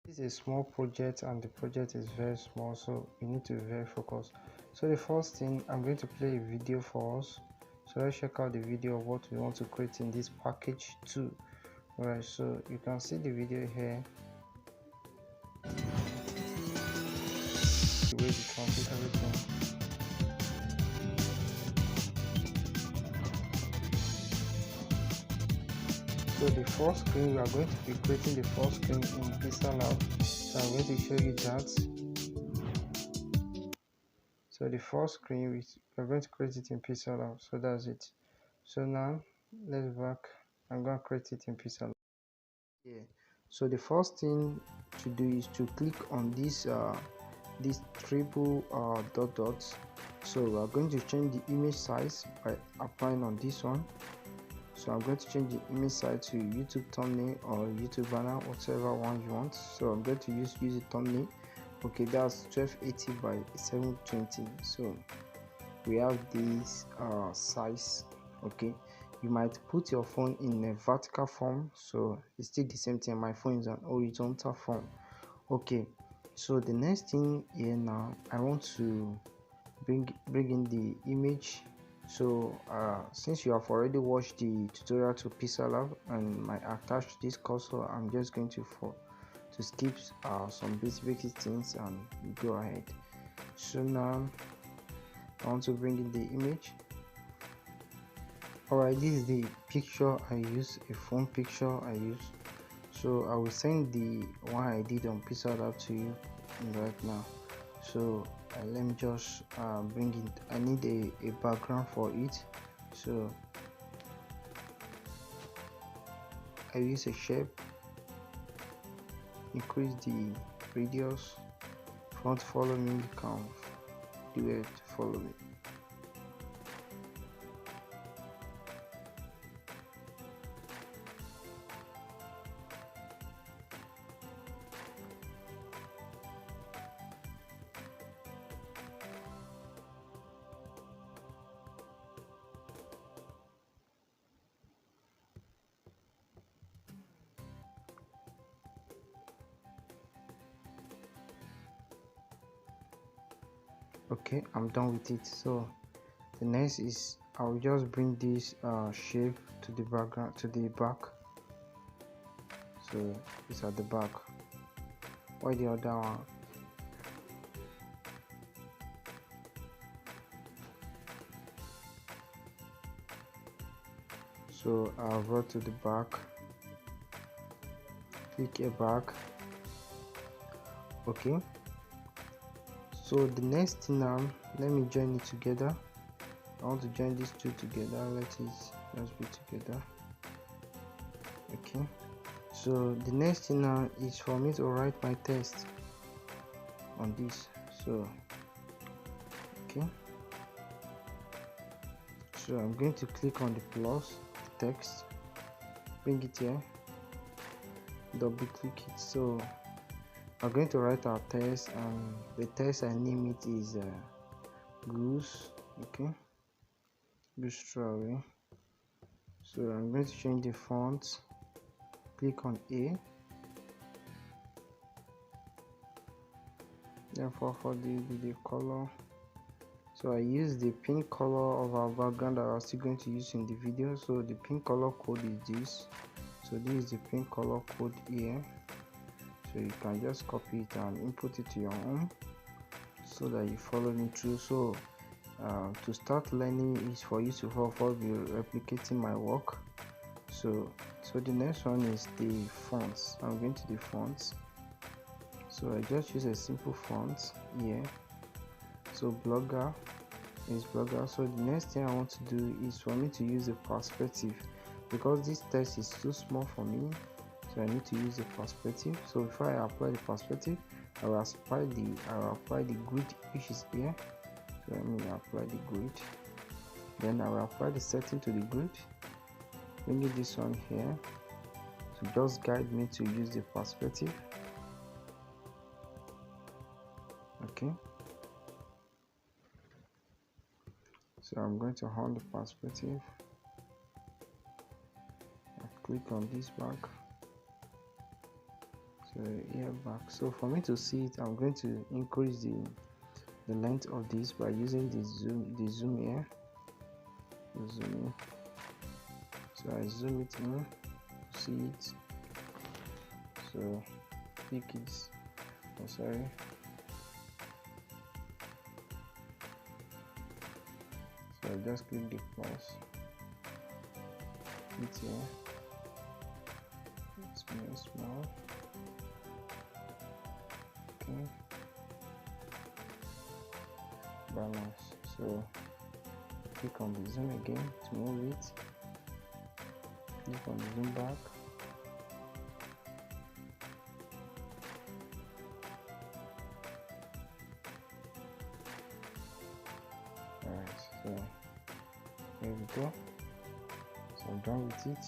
This is a small project and the project is very small, so you need to be very focused. So the first thing, I'm going to play a video for us. So let's check out the video of what we want to create in this package 2. Alright, so you can see the video here, the way we translate everything. So the first screen, we are going to be creating the first screen in Pixel. So I'm going to show you that. So the first screen, we're going to create it in Pixel. So that's it. So now let's back. I'm going to create it in Pixel. Yeah. So the first thing to do is to click on this triple dots. So we are going to change the image size by applying on this one. So I'm going to change the image size to YouTube thumbnail or YouTube banner, whatever one you want. So I'm going to use a thumbnail. Okay, that's 1280 by 720. So we have this size. Okay, you might put your phone in a vertical form, so it's still the same thing. My phone is an horizontal form. Okay, so the next thing here now, I want to bring in the image. So since you have already watched the tutorial to Pixel and I attached this cursor, I'm just going to skip some basic things and go ahead. So now I want to bring in the image. Alright, this is the picture I use, a phone picture I use. So I will send the one I did on Pixel to you right now. So let me just bring it. I need a background for it, so I use a shape, increase the radius. If you want to follow me, you can do it to follow me. Okay, I'm done with it. So the next is I'll just bring this shape to the background, to the back. So it's at the back. Why the other one? So I'll brought to the back, click a back. Okay, so the next thing now, let me join it together. I want to join these two together. Let it just be together. Okay, so the next thing now is for me to write my text on this. So okay, so I'm going to click on the plus, the text, bring it here, double click it. So I'm going to write our text, and the text I name it is goose. Okay, goose strawberry. So I'm going to change the font, click on A, then for the color. So I use the pink color of our background that I'm still going to use in the video. So the pink color code is this. So this is the pink color code here. So you can just copy it and input it to your own so that you follow me through. So to start learning is for you to first be replicating my work. So the next one is the fonts. I'm going to the fonts. So I just use a simple font here. So blogger is blogger. So the next thing I want to do is for me to use a perspective, because this text is too small for me. So I need to use a perspective. So before I apply the perspective, I will apply the grid, which is here. So let me apply the grid. Then I will apply the setting to the grid. Bring it this one here. So just guide me to use the perspective. Okay. So I'm going to hold the perspective. I click on this back. So So here back. So for me to see it, I'm going to increase the length of this by using the zoom here. Zoom in. So I zoom it in to see it. So pick it. Oh, sorry. So I just click the plus. It's here. It's very small. Okay. Balance. So click on the zoom again to move it. Click on the zoom back. Alright, so there we go. So I'm done with it.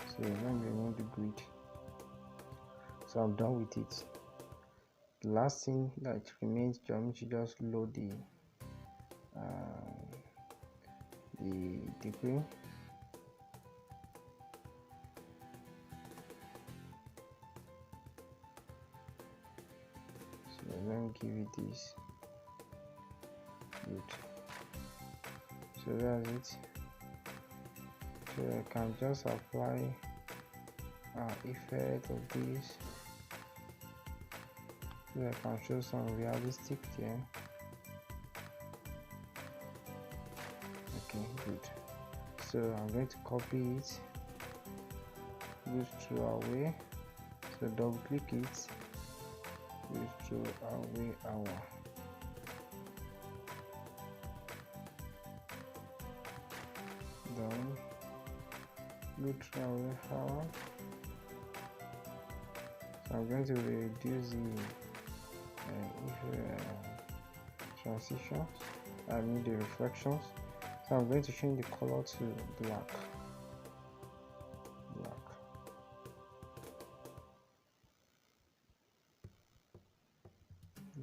So let me remove the grid. So I'm done with it. The last thing that remains, to just load the degree. So let me give it this. Good. So that's it. So I can just apply effect of this. So I can show some realistic there. Okay, good. So I'm going to copy it, go through our way. So double click it, go through our way hour. Done. Go through our way hour. So I'm going to reduce the transitions, I mean the reflections. So I'm going to change the color to black.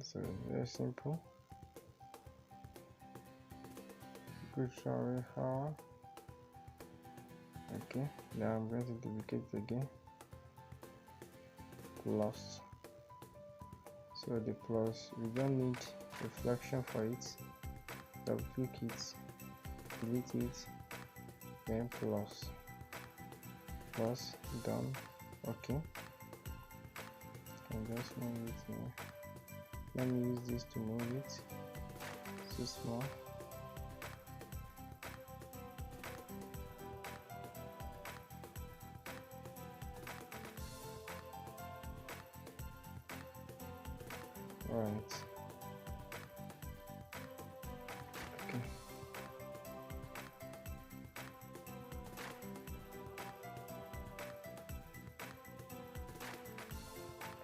So very simple. Good shower hour. Okay, now I'm going to duplicate it again. Plus. So the plus, we don't need reflection for it. Double click it, delete it, then plus. Plus, done. Okay. And just move it here. Let me use this to move it. Too small. Right. Okay.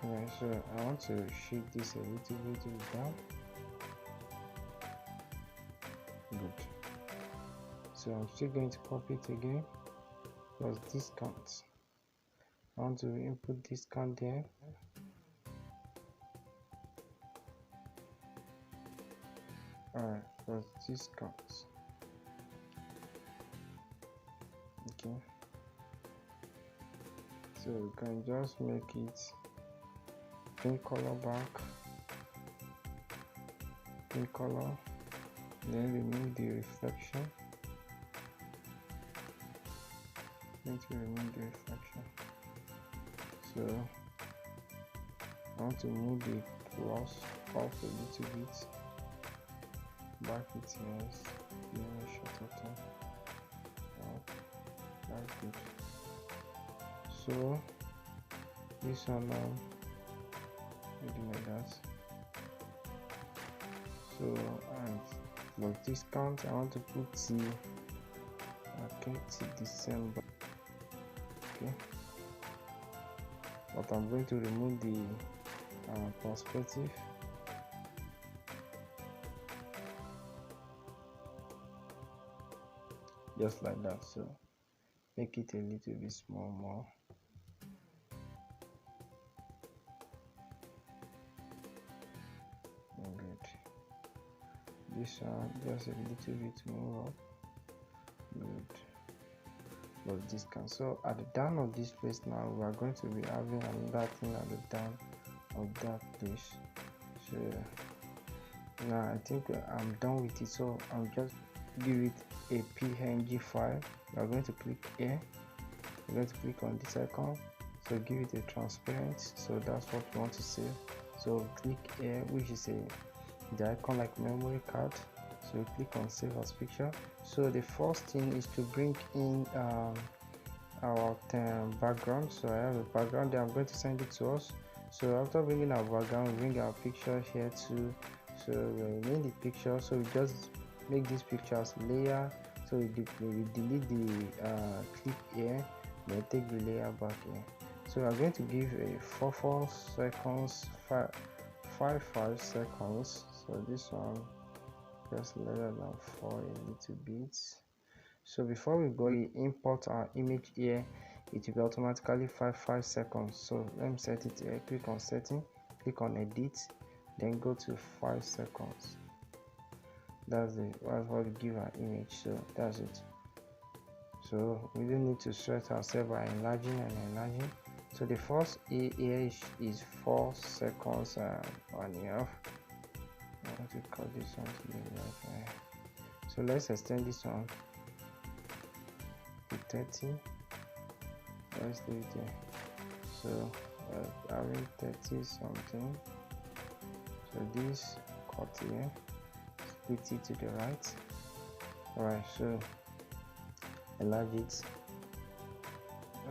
Alright, so I want to shake this a little bit down. Good. So I'm still going to copy it again. Plus discount. I want to input discount there. Alright, plus discounts. Okay. So we can just make it pink color back. Pink color. Then remove the reflection. Going to remove the reflection. So I want to move the plus off a little bit. Back it, yes. Give me a shorter time. That's good. So this one now, maybe like that. So and for discount, I want to put the till December. Okay, but I'm going to remove the perspective. Just like that. So make it a little bit small more. Good. This one just a little bit more up. Good. plus discount. So at the down of this place now, we are going to be having another thing at the down of that place. So now I think I'm done with it, so I'll just give it a png file. We are going to click here, we're going to click on this icon, so give it a transparent, so that's what we want to save. So click here, which is the icon like memory card, so we click on save as picture. So the first thing is to bring in our background. So I have a background there, I'm going to send it to us. So after bringing our background, we bring our picture here too. So we name the picture, so we just make this picture as layer. So we delete the clip here, then take the layer back here. So we are going to give a 4 seconds, 5 seconds. So this one just later than 4 a little bit. So before we go, we import our image here, it will be automatically 5 seconds. So let me set it here, click on setting, click on edit, then go to 5 seconds. That's what we give our image. So that's it. So we don't need to stretch ourselves by enlarging and enlarging. So the first here is 4 seconds and 1.5. I want to cut this one to be like so let's extend this one to 30. Let's do it there. So having 30 something. So this cut here, split it to the right. Alright, so enlarge it.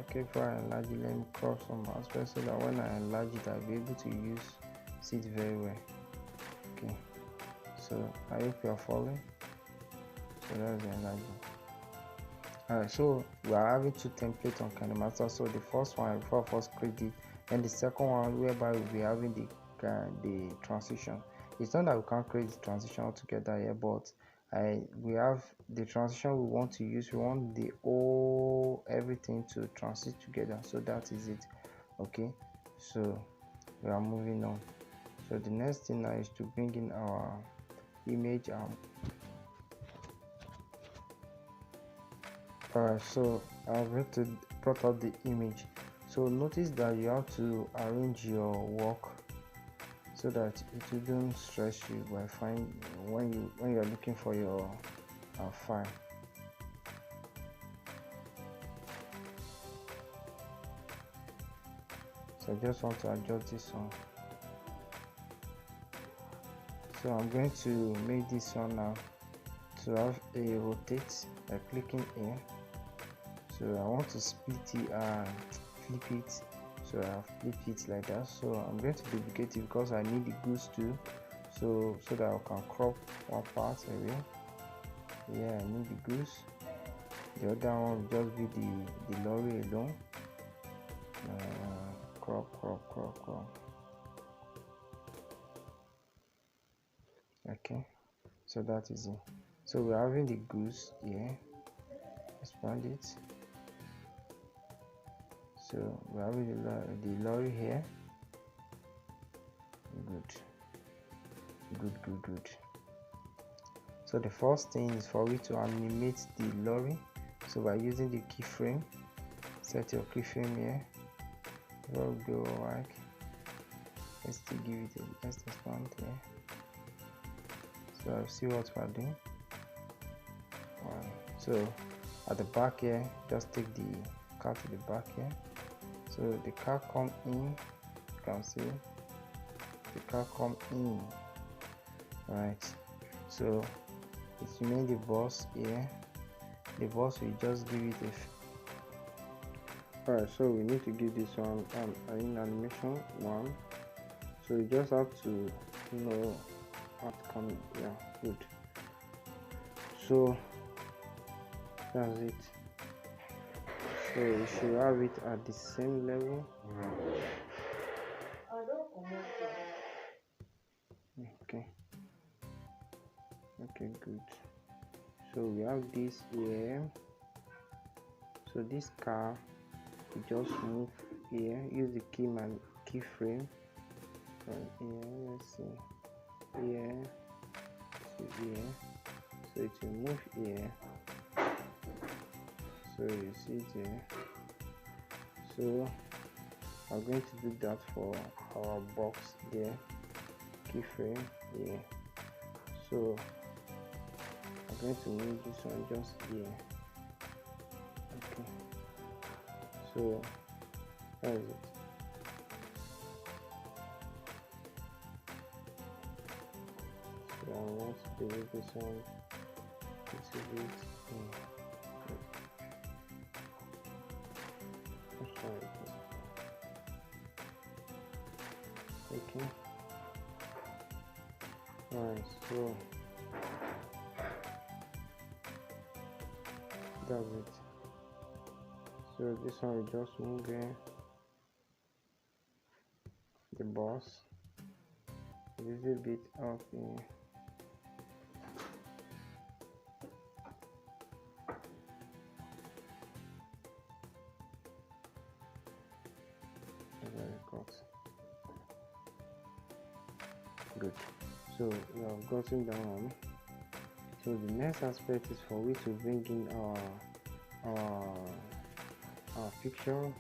Okay, before I enlarge it, let me crop some aspects so that when I enlarge it, I'll be able to see it very well. Okay, so I hope you are following. So that's the enlarging. Alright, so we are having 2 templates on kinemaster. So the first one before first create it, and the second one whereby we'll be having the transition. It's not that we can't create the transition altogether here, but we have the transition we want to use. We want the whole everything to transit together, so that is it. Okay, so we are moving on. So the next thing now is to bring in our image. Alright, so I've brought out the image. So notice that you have to arrange your work so that it wouldn't stress you by when you are looking for your file. So I just want to adjust this one. So I'm going to make this one now to have a rotate by clicking here. So I want to split it and flip it. So I've flipped it like that. So I'm going to duplicate it because I need the goose too. So that I can crop one part away. Yeah, I need the goose. The other one will just be the lorry alone. Crop. Okay, so that is it. So we're having the goose here. Expand it. So we're having the lorry here. Good. So the first thing is for we to animate the lorry. So by using the keyframe, set your keyframe here. We'll go like, let's still give it let's expand here. So I'll see what we're doing. So at the back here, just take the car to the back here. So the car come in, you can see the car come in. Right, so it's remain the boss here. The boss will just give it a alright, so we need to give this one in animation 1. So you just have to know how to come. Yeah, good. So that's it. So you should have it at the same level. Okay, good. So we have this here. So this car, we just move here, use the keyframe from here. Let's see, here to here. So it will move here. So you see there. So I'm going to do that for our box there, keyframe here. So I'm going to move this one just here. Okay, so that is it. So I want to delete this one a little bit. Okay, alright, so that's it. So this one will just move here, the boss a little bit up here. Good. So we have gotten that one. So the next aspect is for we to bring in our picture,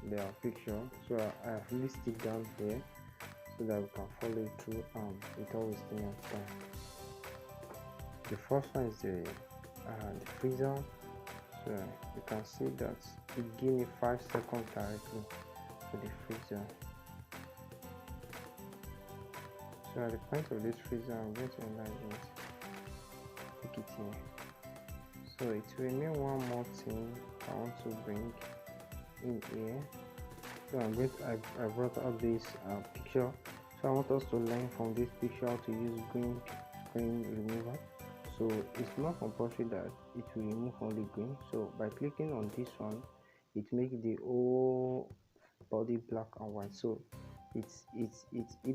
their picture. So I have listed it down here so that we can follow it through without wasting our time. The first one is the freezer. So you can see that it gives me 5 seconds directly for the freezer. So at the point of this freezer, I'm going to enlarge it, take it here. So it will remain one more thing I want to bring in here. So I'm going to, I brought up this picture. So I want us to learn from this picture how to use green screen remover. So it's not compulsory that it will remove only green. So by clicking on this one, it makes the whole body black and white. So it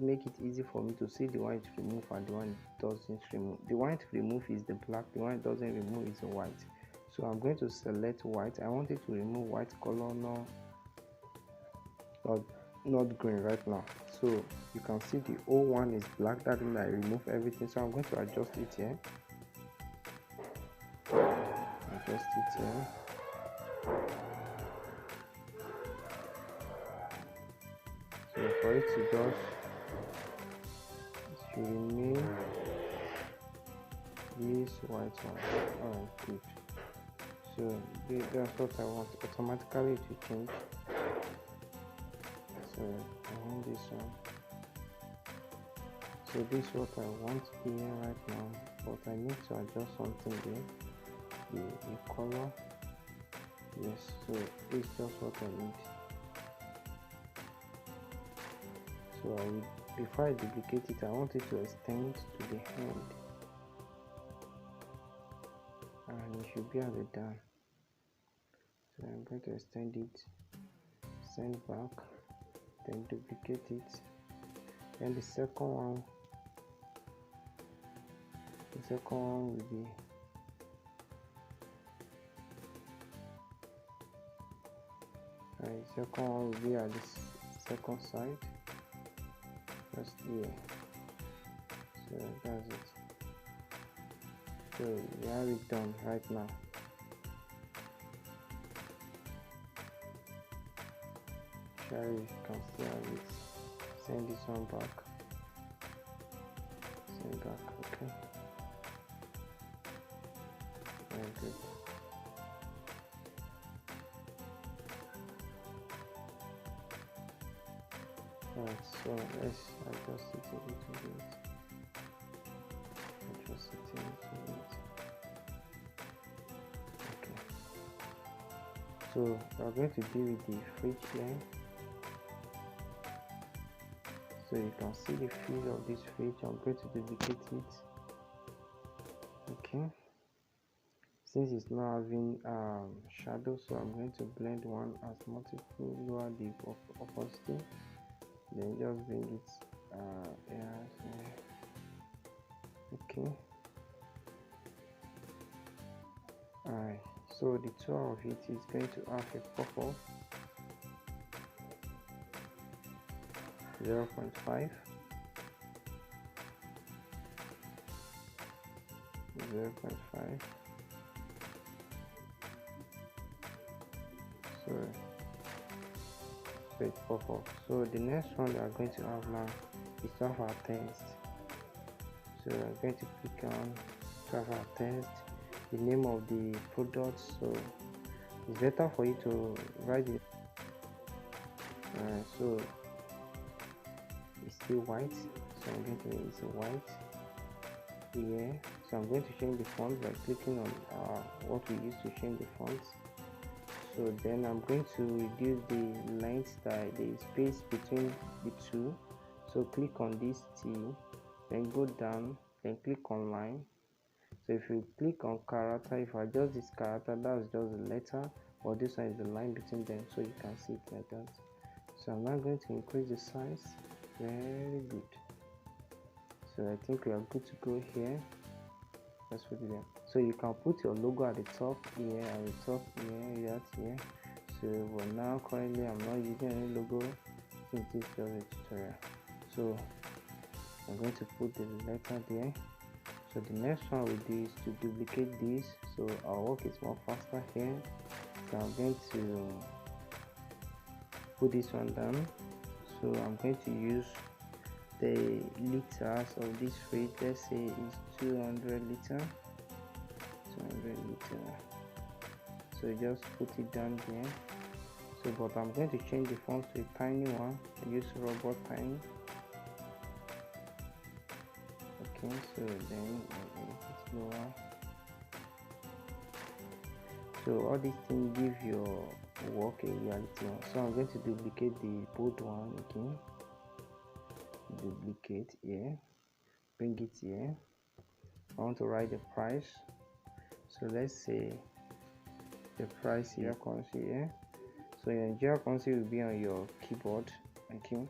make it easy for me to see the one it remove and the one it doesn't remove. The one it remove is the black, the one it doesn't remove is the white. So I'm going to select white. I want it to remove white color, not green right now. So you can see the whole one is black. That means I remove everything. So I'm going to adjust it here. Adjust it here. So for it to just, it should remain this white one. Alright, good. So that's what I want. Automatically it will change. So I want this one. So this is what I want here right now, but I need to adjust something there. The color. Yes, so this is just what I need. So before I duplicate it, I want it to extend to the end, and it should be at the down. So I'm going to extend it, send back, then duplicate it. Then the second one will be second one will be at this second side, just here. So that's it. So we have it done right now. Shall we can see how it. Send this one back. Send back, okay. Very good. Alright, so let's adjust it a little bit. Adjust it a little bit. Okay. So we are going to deal with the fridge here. So you can see the feel of this fridge. I'm going to duplicate it. Okay. Since it's not having shadow, so I'm going to blend one as multiple, lower the opacity, then just bring it okay. Alright, so the two of it is going to have a purple 0.5, 0.5, so it pop up. So the next one we are going to have now is to have our text. So I'm going to click on to have our text, the name of the product. So it's better for you to write it. So it's still white, so I'm going to make it white here. So I'm going to change the font by clicking on what we use to change the fonts. So then I'm going to reduce the length, the space between the two. So click on this T, then go down, then click on line. So if you click on character, if I adjust this character, that's just the letter, or this one is the line between them, so you can see it like that. So I'm now going to increase the size. Very good. So I think we are good to go here. Let's put it there. So you can put your logo at the top here, at the top here, that here. So but now currently I'm not using any logo since this is just a tutorial. So I'm going to put the letter there. So the next one we do is to duplicate this, so our work is more faster here. So I'm going to put this one down. So I'm going to use the liters of this fridge. Let's say it's 200 liter. 200 liter. So just put it down there. So but I'm going to change the font to a tiny one. I use robot tiny. Okay, so then it's lower. So all these things give your work a reality one. So I'm going to duplicate the bold one again. Duplicate here, bring it here. I want to write the price. So let's say the price here comes here. So your Nigeria currency will be on your keyboard. Okay,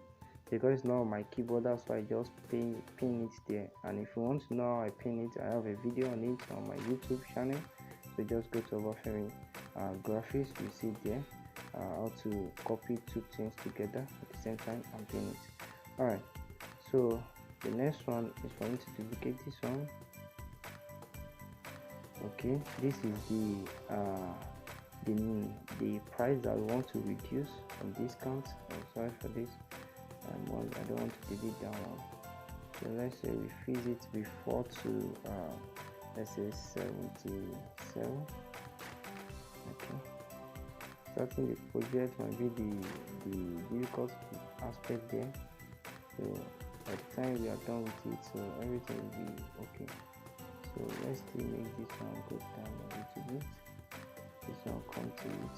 because it's not on my keyboard, that's why I just pin it there. And if you want to know how I pin it, I have a video on it on my YouTube channel. So just go to Obafemi graphics, you see there how to copy two things together at the same time and pin it. Alright, so the next one is for me to duplicate this one. Okay, this is the price that we want to reduce from discount. Sorry for this. I don't want to delete that one. So let's say we freeze it before to let's say 77. Okay, starting the project might be the difficult aspect there. So by the time we are done with it, so everything will be okay. So let's still make this one go down a little bit. This one come to it.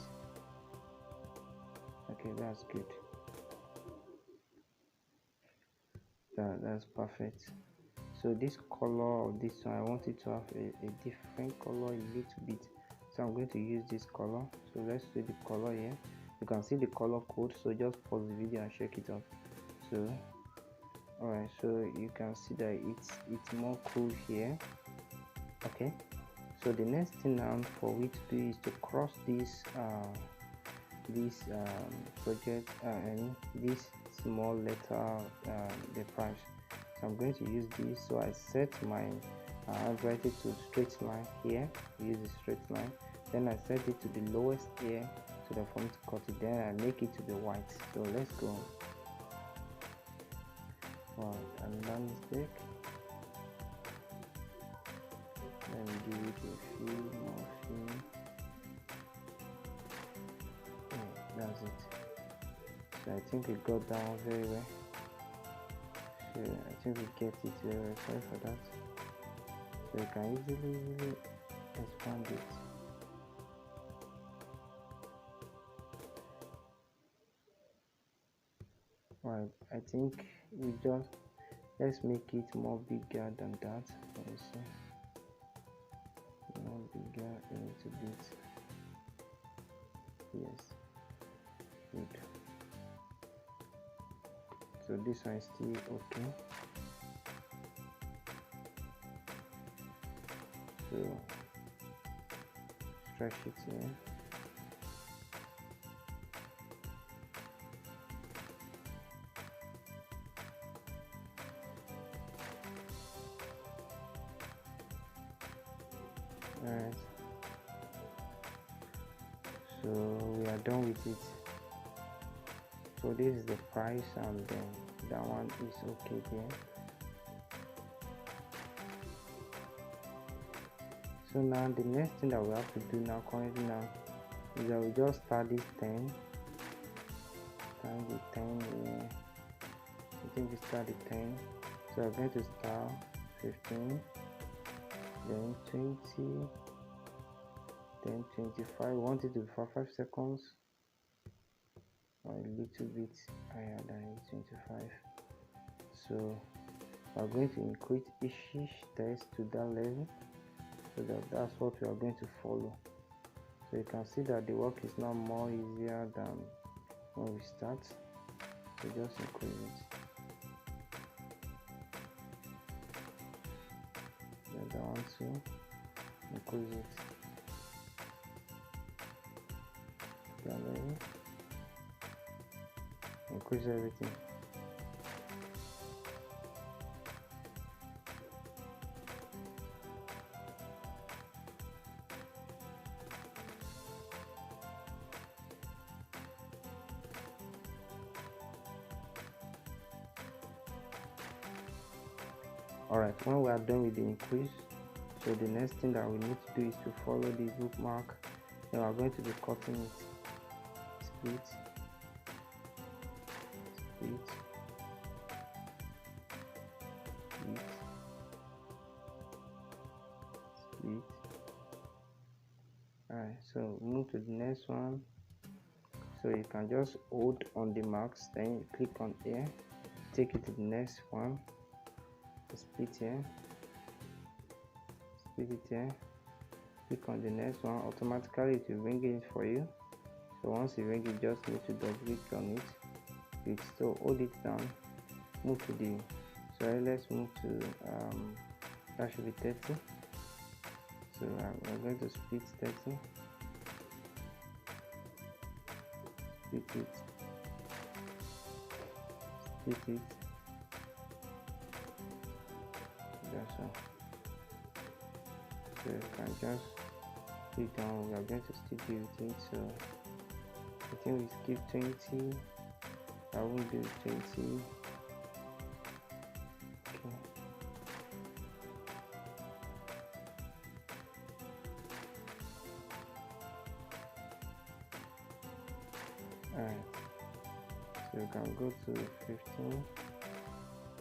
Okay, that's good. That's perfect. So this color of this one, I want it to have a different color a little bit. So I'm going to use this color. So let's do the color here. You can see the color code, so just pause the video and check it out. So alright, so you can see that it's more cool here. Okay, so the next thing now for we to do is to cross this project and this small letter the price. So I'm going to use this. So I set my handwriting to straight line here. Use the straight line. Then I set it to the lowest here so that for me to cut it. Then I make it to the white. So let's go. Wow, another mistake. Let me give it a few more things. Yeah, that's it. So I think we got that one very well. So I think we get it very well. Sorry for that. So you can easily expand it. Right, I think we just let's make it more bigger than that. Let me see. More bigger a little bit. Yes, good. So this one is still okay. So stretch it here. Alright, so we we are done with it. So this is the price, and then that one is okay there. So now the next thing that we have to do now currently now is that we just start this 10 times the 10 here. I think we start the 10, so I'm going to start 15, then 20, then 25. We want it to be for 5 seconds or a little bit higher than 25. So we're going to increase each test to that level, so that's what we are going to follow. So you can see that the work is now more easier than when we start. So just increase it. The other one too, increase it. That level. Increase everything. Alright, when we are done with the increase, so the next thing that we need to do is to follow the bookmark. Then we are going to be cutting it. Split, split, split, split. Alright, so move to the next one. So you can just hold on the marks, then you click on here, take it to the next one, split here, split it here, click on the next one. Automatically it will ring it for you. So once you ring it, just need to double click on it. So hold it down, move to the, so let's move to that should be 30. So we're going to split 30, split it, split it, that's all. So you can just click down. We are going to stick with it, so I think we skip 20. I won't do 20. Okay. Alright, so you can go to 15.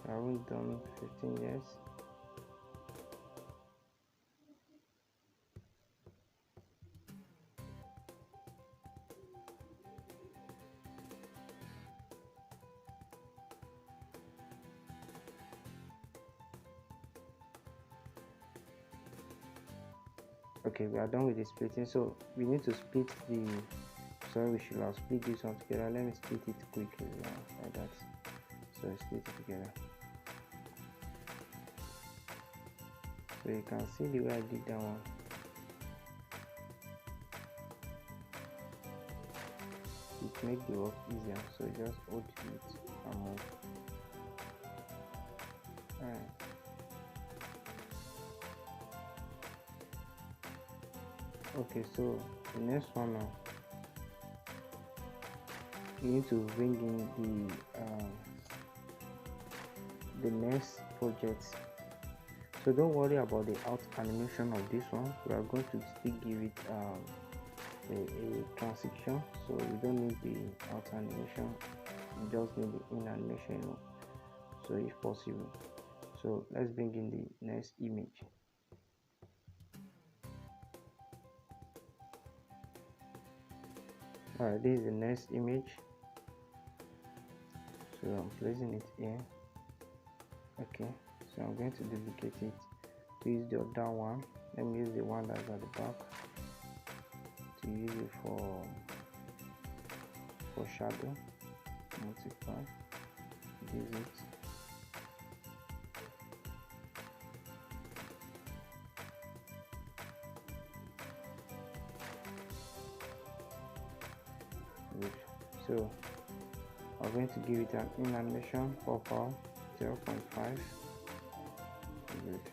I haven't done 15 yet. Okay, we are done with the splitting, so we need to split the, sorry, we should have split this one together. Let me split it quickly now, like that. So I split it together. So you can see the way I did that one. It makes the work easier, so you just hold it and move. Alright. Okay, so the next one now, you need to bring in the next project. So don't worry about the out animation of this one. We are going to still give it a transition, so we don't need the out animation, we just need the in animation, so if possible. So let's bring in the next image. Alright, this is the next image, so I'm placing it here. Okay, so I'm going to duplicate it to use the other one. Let me use the one that's at the back to use it for shadow. Multiply, use it. Good. So I'm going to give it an in animation purple 0.5. Good.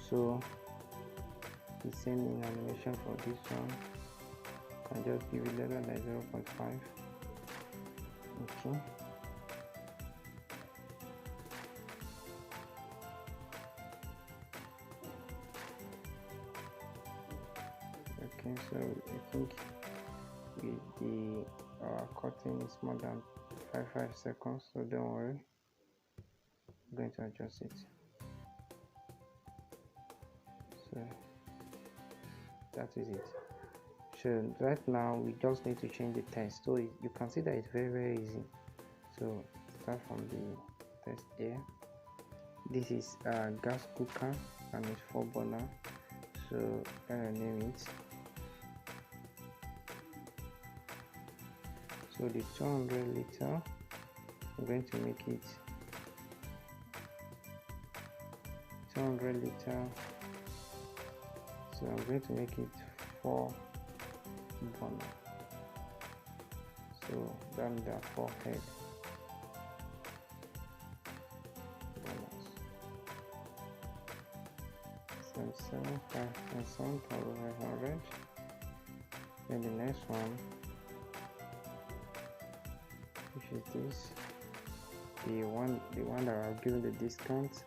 So the same in animation for this one. can just give it letter like 0.5. Okay. Okay, so I think with the cutting is more than 5 seconds, so don't worry, I'm going to adjust it. So that is it. So right now we just need to change the text, so you can see that it's very easy. So start from the text here. This is a gas cooker and it's 4 burner, so name it. So the 200 liter, I'm going to make it 200 liter, so I'm going to make it 4 burner, so then there are 4 head burners. 7,500. Then the next one, which is this, the one that I'll give the discount,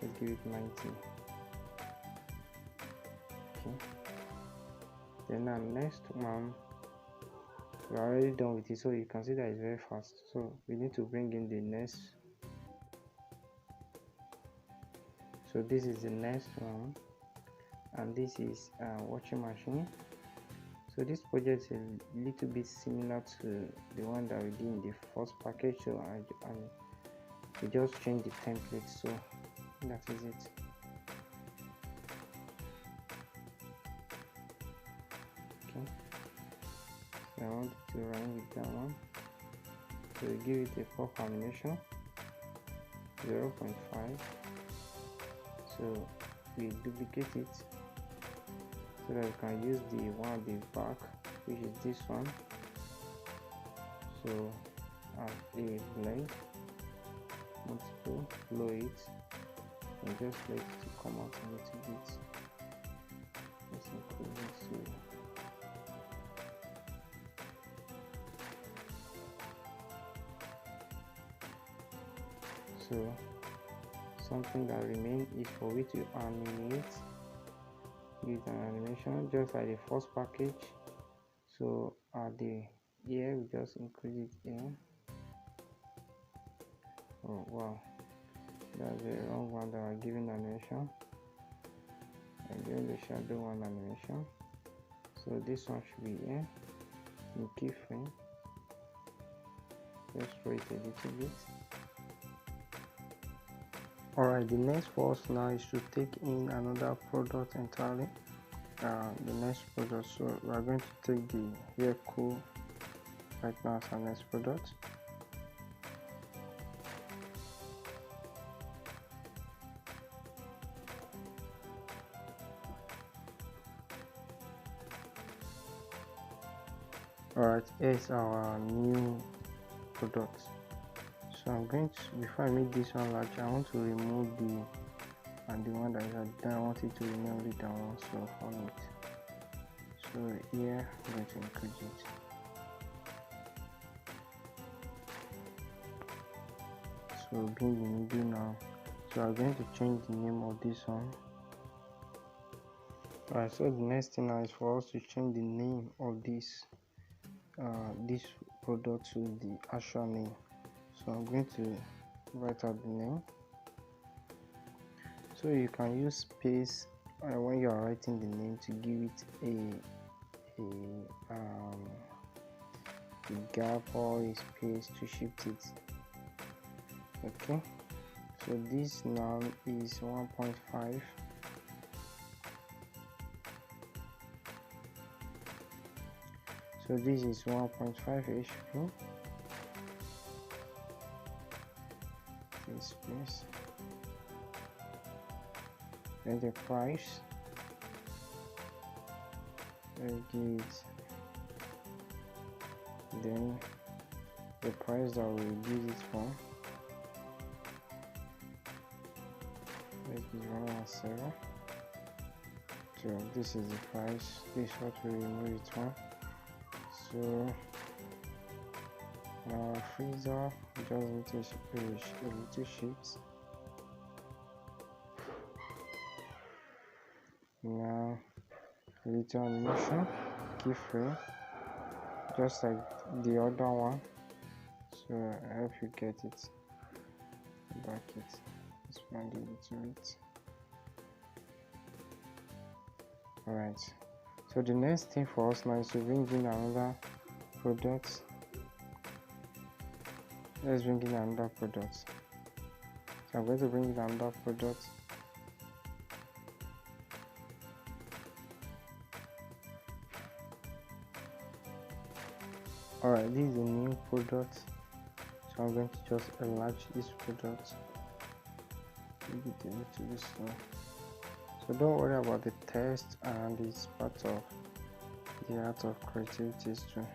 let's give it 90. Okay. Then our next one, we're already done with it, so you can see that it's very fast. So we need to bring in the next. So this is the next one, and this is a washing machine. So this project is a little bit similar to the one that we did in the first package, so we just changed the template, so that is it. Okay, so I want to run with that one, so we give it a pop animation 0.5. so we duplicate it so that we can use the one at the back, which is this one. So as a blend multiple, blow it and just let it come out a little bit. Let's include it to so something that remains is for we to animate with an animation just like the first package. So at the here we just increase it here. Oh wow, that's the wrong one that I'm giving animation. I'm giving the shadow one animation, so this one should be here in keyframe. Just throw it a little bit. Alright, the next for us now is to take in another product entirely. The next product, so we are going to take the hair cool right now as our next product. Alright, here's our new product. So I'm going to, before I make this one large, I want to remove the one that is at down. I want it to remain only down one, so on it. So here I'm going to increase it. So being in the middle now, so I'm going to change the name of this one. Alright, so the next thing now is for us to change the name of this product to the actual name. So I'm going to write out the name. So you can use space when you are writing the name to give it a gap or a space to shift it. Okay, so this now is 1.5. So this is 1.5 HP. This space. Then the price. Then the price that we use it for. Let's give 107. So this is the price. This is what we remove it from. So our freezer just a little shift. Now a little animation, keyframe, just like the other one. So I hope you get it. Back it. Expand a little bit. Alright. So the next thing for us now is to bring in another product. Let's bring in another product. So I'm going to bring in another product. Alright, this is a new product. So I'm going to just enlarge this product. Make it a little bit slow. So don't worry about the text, and it's part of the art of creativity too.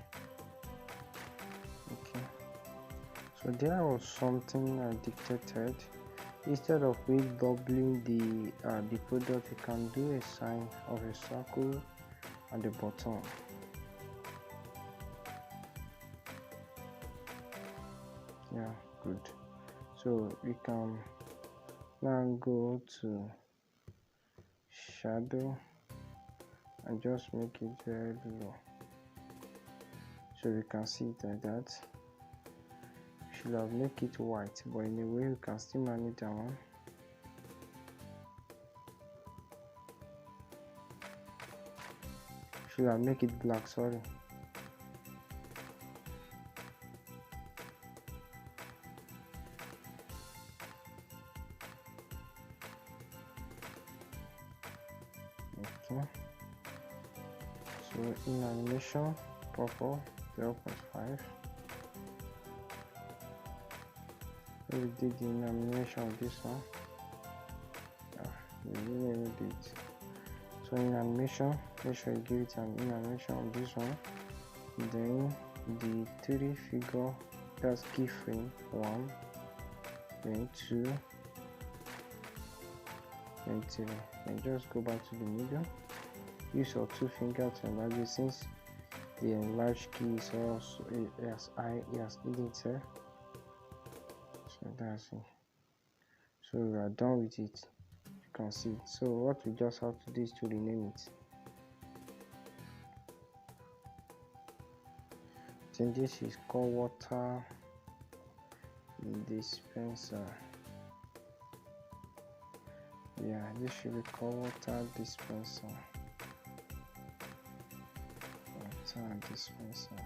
Okay. So there was something I dictated. Instead of we doubling the product, you can do a sign of a circle at the bottom. Yeah, good. So we can now go to shadow and just make it very low, so we can see it like that. Should have make it white, but in a way we can still manage that one. Should have make it black, sorry. Okay. So in animation, purple 0.5. We did the animation of this one. We really did. So in animation, make sure you give it an animation of this one. Then the 3 figure, that's keyframe 1, then 2, then 3. Then just go back to the middle. Use your 2 fingers to enlarge it, since the enlarge key is also it has hidden there. So that's it. So we are done with it. You can see it. So what we just have to do is to rename it. Then this is called water dispenser. Yeah, this should be called water dispenser. Water dispenser.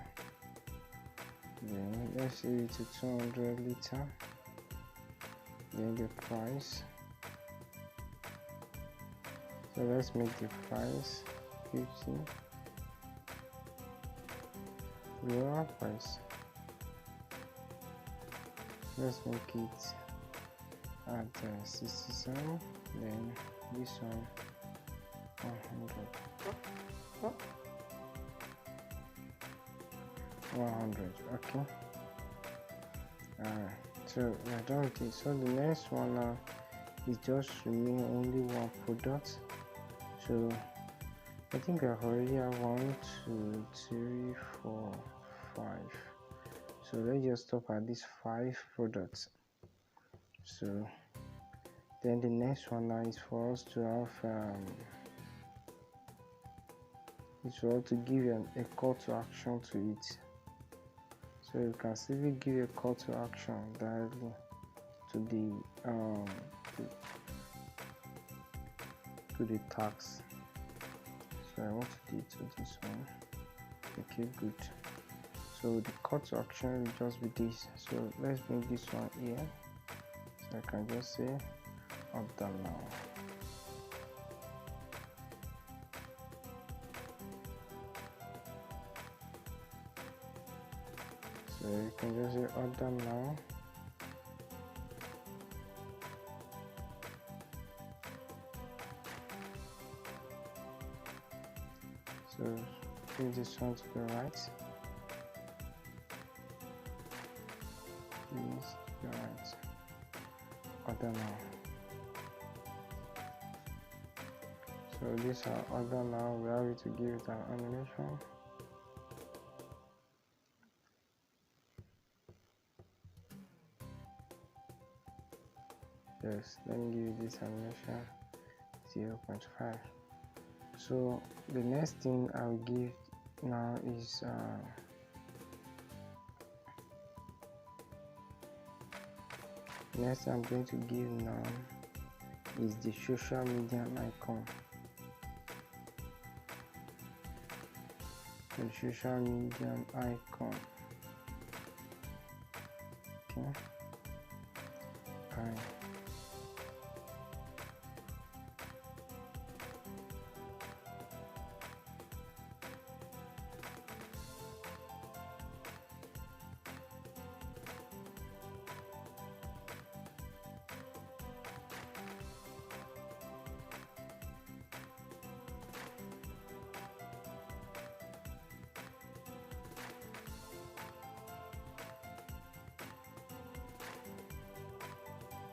Then let's say it to 200 liter. Then the price. So let's make the price 50. Lower price. Let's make it at 67. Then this one 100. 100. Okay. Alright. So we are done with it. So the next one now is just remain only one product. So I think I already have 1, 2, 3, 4, 5. So let's just stop at these 5 products. So then the next one now is for us to have is for us to give a call to action to it. So you can simply give a call to action directly to the tags. So I want to do it to this one. Okay, good. So the call to action will just be this. So let's bring this one here. So I can just say order now. So you can just say order now. So bring this one to the right. Please to the right. Order now. So these are order now. We are ready to give it an animation. Yes, let me give you this animation 0.5. So the next thing I'll give now is next I'm going to give now is the social media icon. The social media icon. Okay. Alright.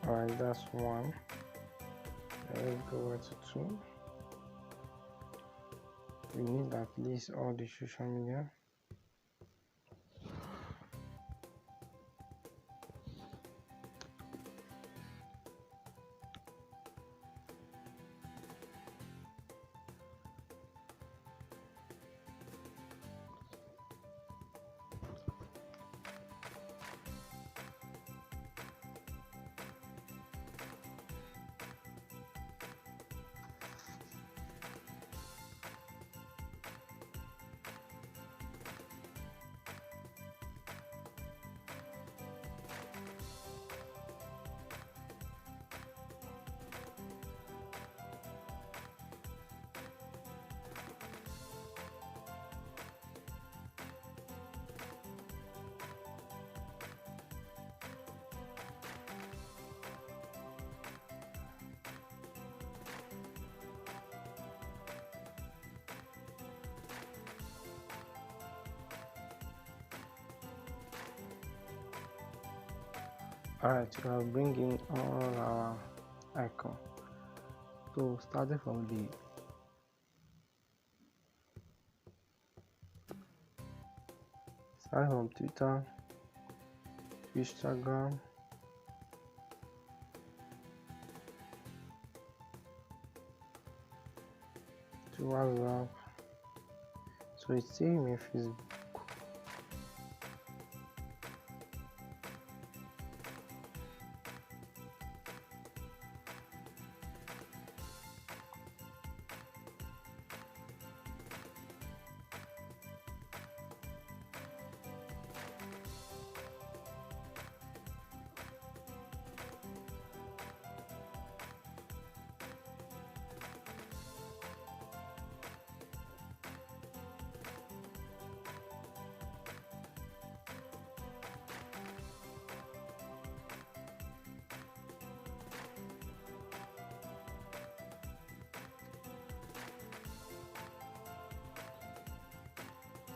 Alright, that's one. Let's go over to two. We need at least all the social media. Alright, we are bringing all our icon. So starting from Twitter, Instagram, to WhatsApp. So it's saying me Facebook.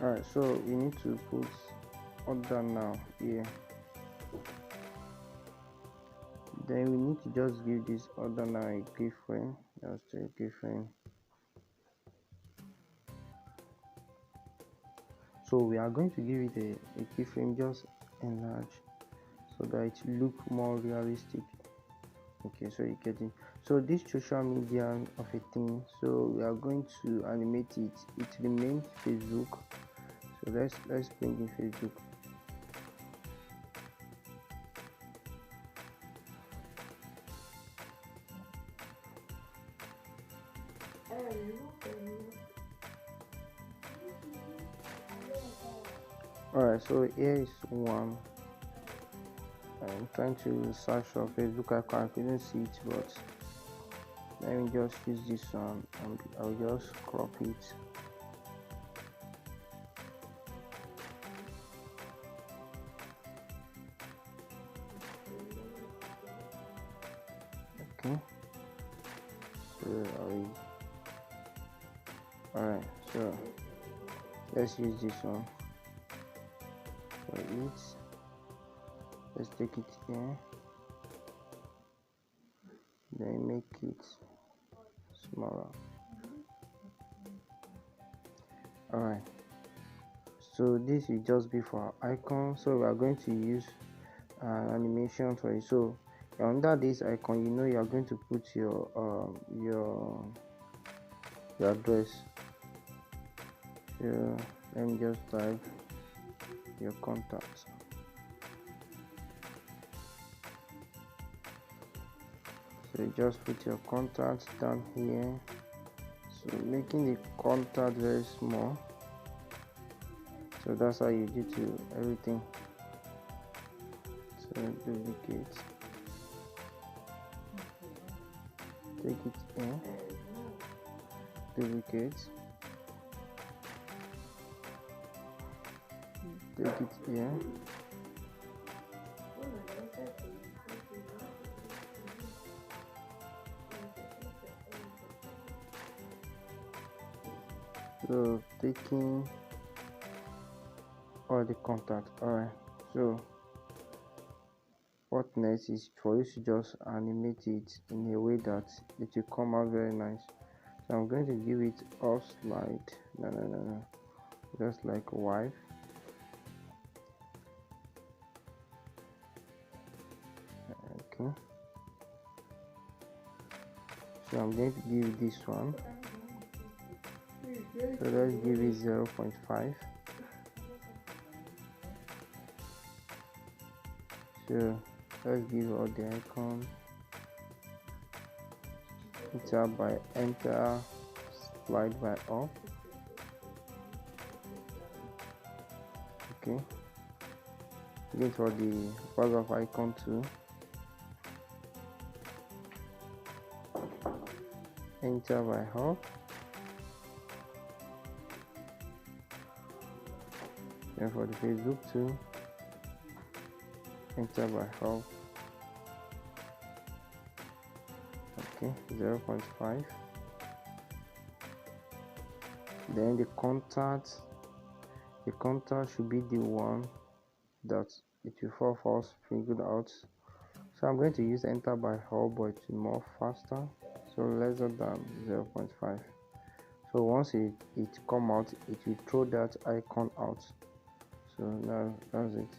Alright, so we need to put order now here. Then we need to just give this order now a keyframe. Just a keyframe. So we are going to give it a keyframe, just enlarge so that it look more realistic. Okay, so you get it. So this social media of a thing, so we are going to animate it. It remains Facebook. So let's bring in Facebook. Alright, so here is one. I'm trying to search for Facebook icon. I couldn't see it, but let me just use this one and I'll just crop it. Okay, so alright, so let's use this one for it. Let's take it here, then make it smaller. Alright, so this will just be for our icon. So we are going to use an animation for it. So under this icon, you know you are going to put your address. So let me just type your contacts. So you just put your contacts down here. So making the contact very small. So that's how you do to everything. So duplicate, take it in, duplicate, take it here, so taking all the contacts. Alright, so what next is for you to just animate it in a way that it will come out very nice. So I'm going to give it off slide, no, just like wife. Okay, so I'm going to give this one, so let's give it 0.5. So let's give all the icon, enter by enter, slide by up. Okay, get for the paragraph icon too, enter by up. Then for the Facebook too, enter by up. Okay, 0.5. Then the contact should be the one that it will fall first figured out. So I'm going to use enter by hub, but it's more faster, so lesser than 0.5. So once it come out, it will throw that icon out. So now that's it.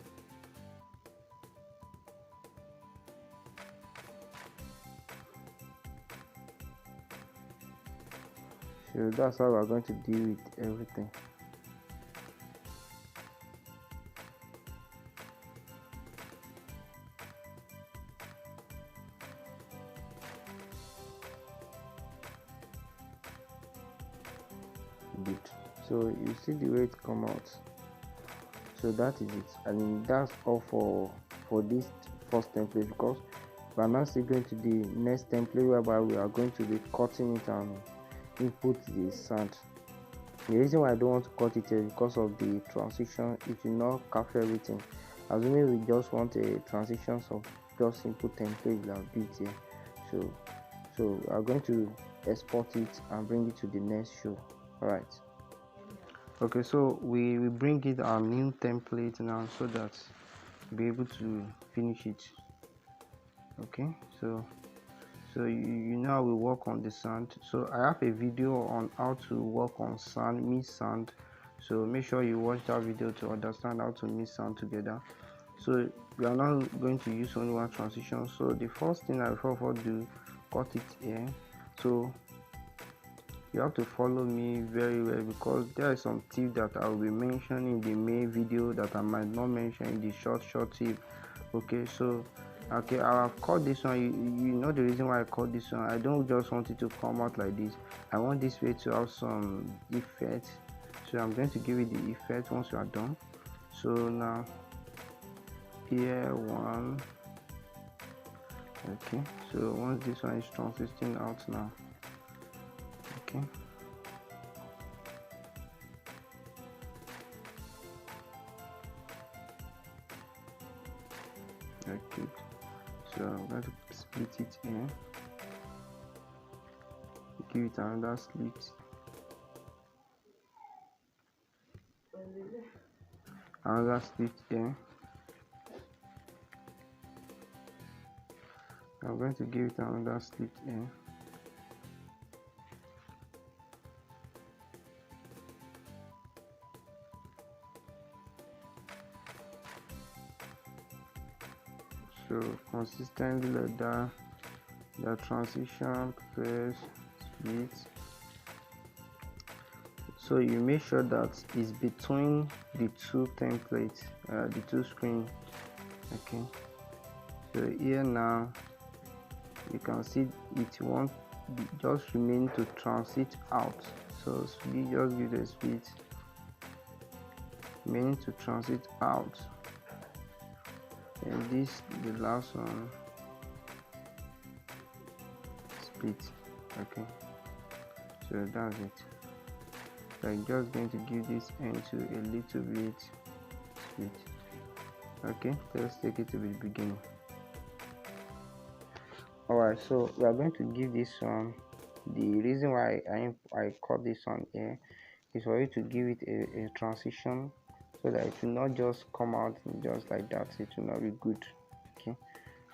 So that's how we're going to deal with everything. Good. So you see the way it come out. So that is it, and that's all for this first template, because we are now still going to the next template whereby we are going to be cutting it and input the sound. The reason why I don't want to cut it is because of the transition. It will not capture everything. Assuming we just want a transitions of just input template like this here. So we are going to export it and bring it to the next show. Alright. Okay, so we bring it our new template now so that we'll be able to finish it. Okay, so you know how we work on the sound. So I have a video on how to work on sound, mix sound, so make sure you watch that video to understand how to mix sound together. So we are now going to use only one transition. So the first thing I will do, cut it here. So you have to follow me very well, because there are some tips that I will be mentioning in the main video that I might not mention in the short tip. Okay, so okay, I have cut this one. You know the reason why I cut this one. I don't just want it to come out like this. I want this way to have some effect. So I'm going to give it the effect once you are done. So now here one. Okay, so once this one is transiting out now. Okay. Okay. So I'm going to split it here. Give it another split. Another split here. I'm going to give it another split here. So consistently like that. The transition, press, split. So you make sure that it's between the two templates, the two screens. Okay. So here now you can see it won't just remain to transit out. So you just give the speed remaining to transit out, and this the last one split. Okay, so that's it. So I'm just going to give this into a little bit split. Okay, let's take it to the beginning. Alright, so we are going to give this one. The reason why I cut this one here is for you to give it a transition, so that it will not just come out just like that. It will not be good. Okay,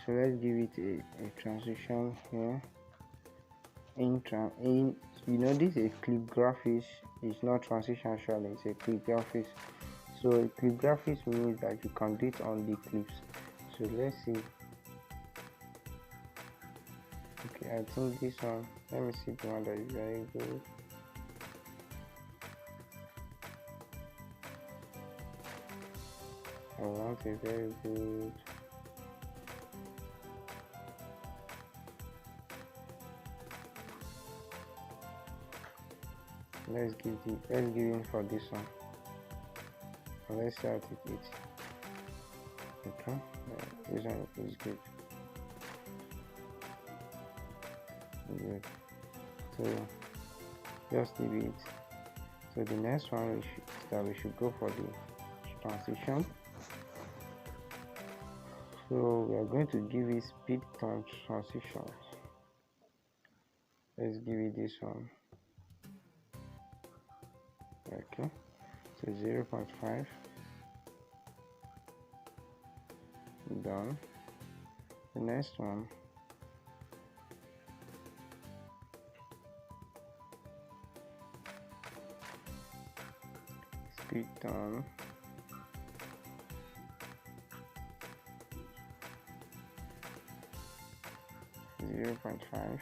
so let's give it a transition here. In you know, this is a clip graphics. It's not transition actually, it's a clip graphics. So clip graphics means that you can do it on the clips. So let's see. Okay, I think this one, let me see the one that is very good. I want a very good. Let's give in for this one. Let's see how it is. Okay, this one is good. Good. So just leave it. So the next one we should go for the transition. So we are going to give it speed tone transition. Let's give it this one. Okay, so 0.5. Done. The next one, speed tone. .5.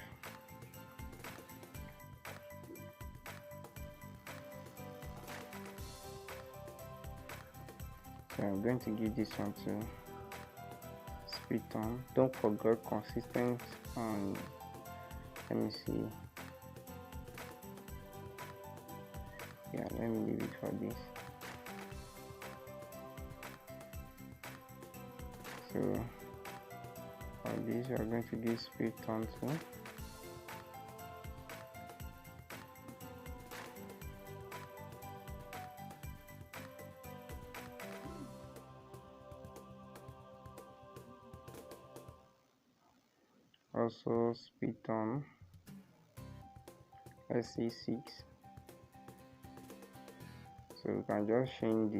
So I'm going to give this one to speed tone. Don't forget consistent on. Let me see. Yeah, let me leave it for this. So for this, we are going to give speed tone to. Also speed tone SE6. So we can just change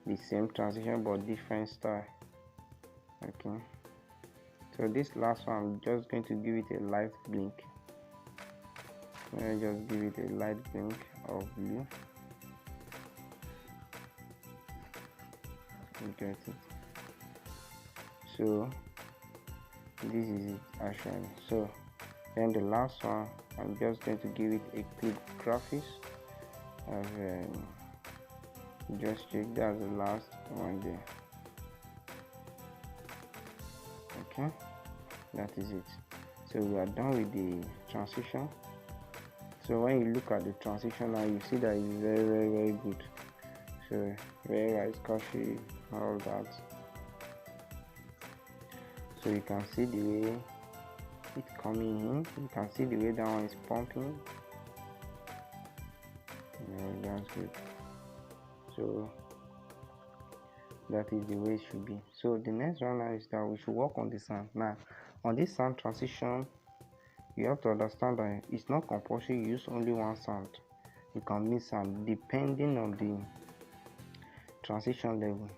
the same transition but different style. Okay, so this last one, I'm just going to give it a light blink. Let me just give it a light blink of blue. You get it. So this is it actually. So then the last one, I'm just going to give it a clip graphics. Just check, that's the last one there. Okay, that is it. So we are done with the transition. So when you look at the transition now, you see that it's very good. So very nice, cushy, all that. So you can see the way it's coming in. You can see the way that one is pumping. Yeah, that's good. So that is the way it should be. So the next one now is that we should work on the sound. Now on this sound transition, you have to understand that it's not compulsory you use only one sound. You can mix sound depending on the transition level.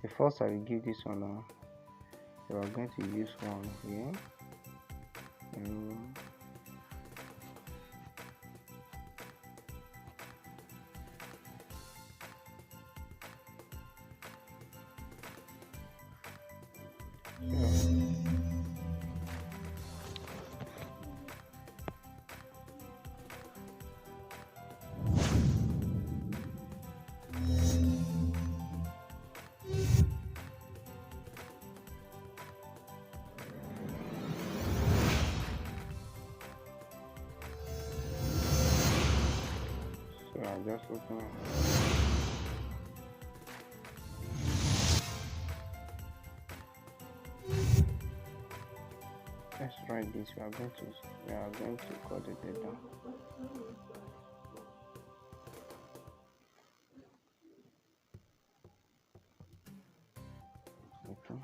The first I will give this one now. So I'm going to use one here. just open it. Let's write this. We are going to cut the data. Okay.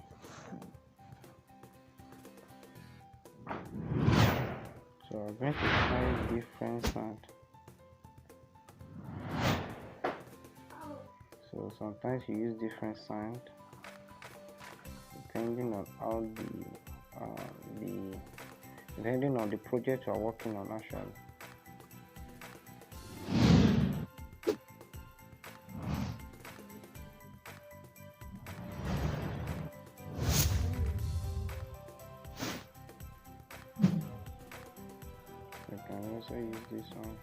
So I'm going to try different sound. So sometimes you use different sound depending on how depending on the project you are working on actually. You can also use this one.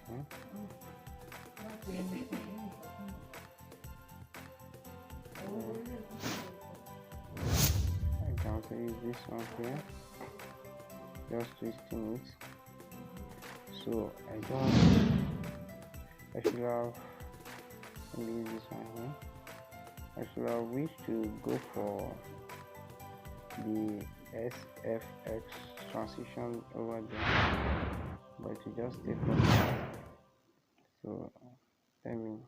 I can also use this one here, just twisting it. So I should have, let me use this one here. I should have wished to go for the SFX transition over there, but to just take off. So let me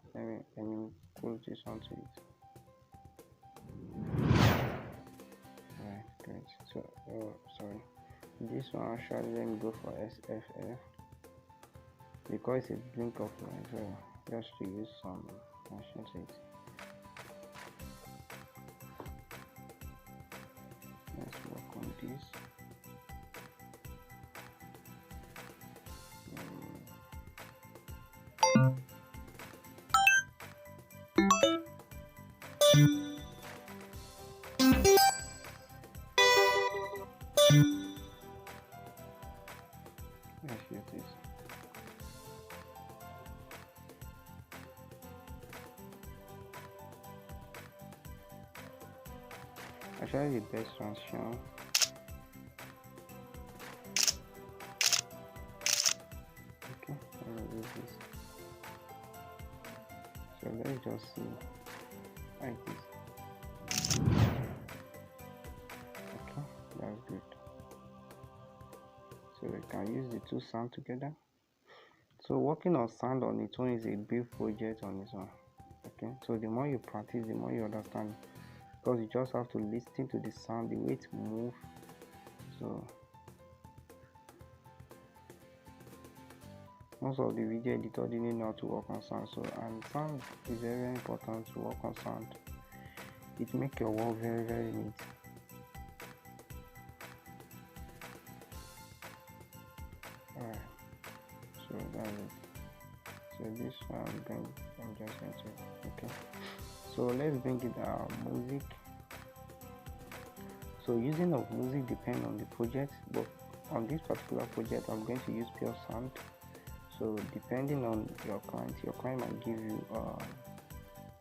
close this onto it. Right, great. So sorry, this one actually, let me go for SFF because it's a blink of light, so just to use some machine to it. Let's work on this. Let's use this. Actually, the best transition. Okay, I'll use this. So let's just see like this. Okay, that's good. So we can use the two sound together. So working on sound on its own is a big project on its own. Okay, so the more you practice, the more you understand, because you just have to listen to the sound, the way it moves. So most of the video editor didn't know how to work on sound, so and sound is very, very important to work on sound. It makes your work very, very neat. Alright, so that's it. So this one I'm just going to, okay, so let's bring it music. So using of music depends on the project, but on this particular project I'm going to use pure sound. So depending on your client might give you a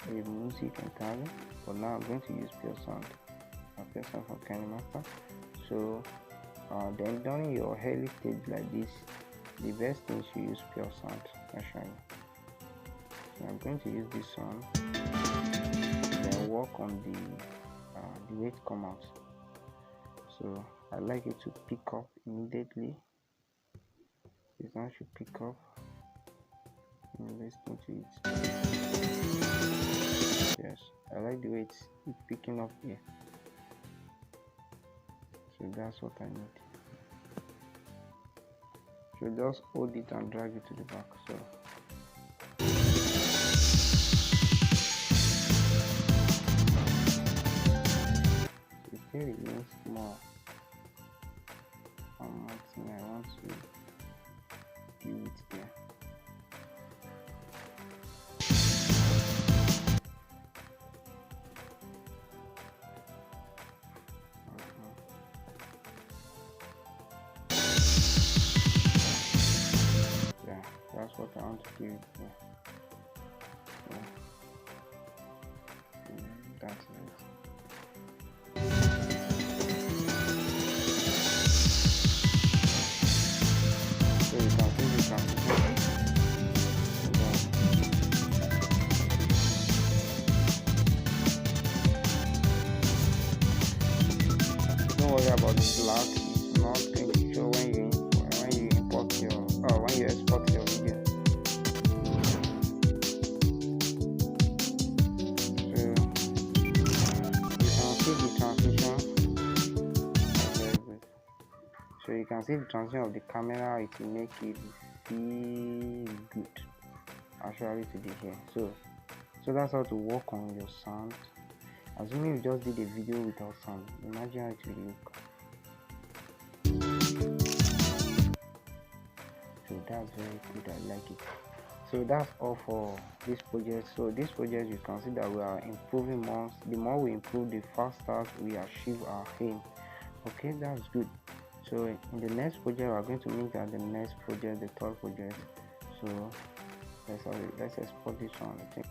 music entirely, but now I'm going to use pure sound, pure sound for kinemaster. So then during your early stage like this, the best thing is to use pure sound actually. So I'm going to use this one, then work on the way it come out. So I like it to pick up immediately. This one should pick up. Listen to it. Yes, I like the way it's picking up here. So that's what I need. So just hold it and drag it to the back. So it still remains small. One thing I want to do it there. Yeah, that's what I want to do it there. That's it. So you can see the transition. don't worry about the black. It's not going to show when you import your when you export your video. So you can see the transition. Very good. So you can see the transition of the camera. It will make it be good actually today here. So that's how to work on your sound. Assuming you just did a video without sound, imagine how it will look. So that's very good, I like it. So that's all for this project. So this project, you can see that we are improving more. The more we improve, the faster we achieve our aim. Okay, that's good. So in the next project, we are going to meet at the next project, the third project. So let's export this one, I think.